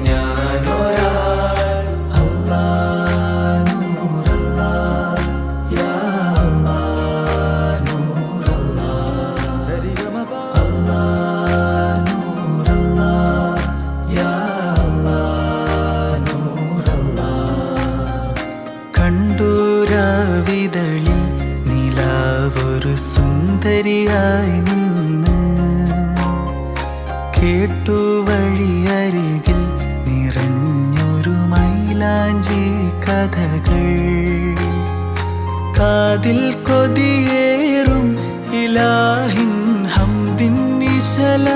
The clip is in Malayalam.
ഞാനൊരാൾ. അല്ലാഹ് നൂറല്ലാഹ് യാ അല്ലാഹ് നൂറല്ലാഹ്. അല്ലാഹ് നൂറല്ലാഹ് യാ അല്ലാഹ് നൂറല്ലാഹ്. കണ്ടൂരാവിതളിൽ നിലാവൊരു സുന്ദരിയായി നിന്ന്, കേട്ടു വഴിയരികിൽ നിറഞ്ഞൊരു മൈലാഞ്ചി കഥകൾ. കാതിൽ കൊതിയേറും ഇലാഹിൻ ഹംദിൻ ഇശല